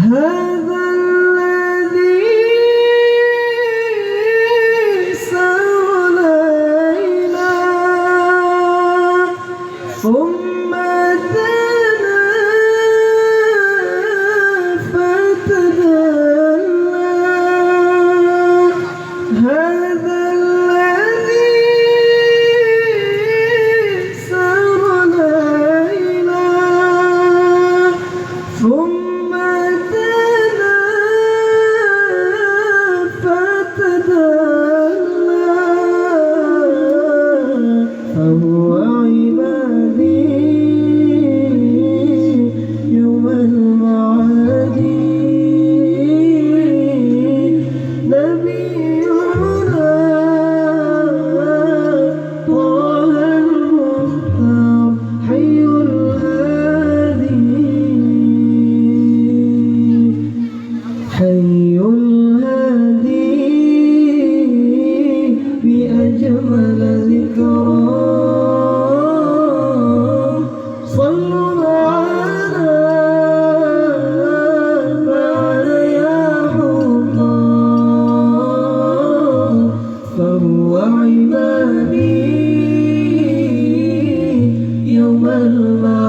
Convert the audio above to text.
هذا الذي سار ليلا ثم دنا فتدلى هذا الذي سار ليلا ثم دنا فتدلى فهو عبادي يوم المعاد نبينا طه المختار حي الهادي حي الهادي بأجمل ذكرى صلوا معنا يا حطام فهو عبادي يوم المعاد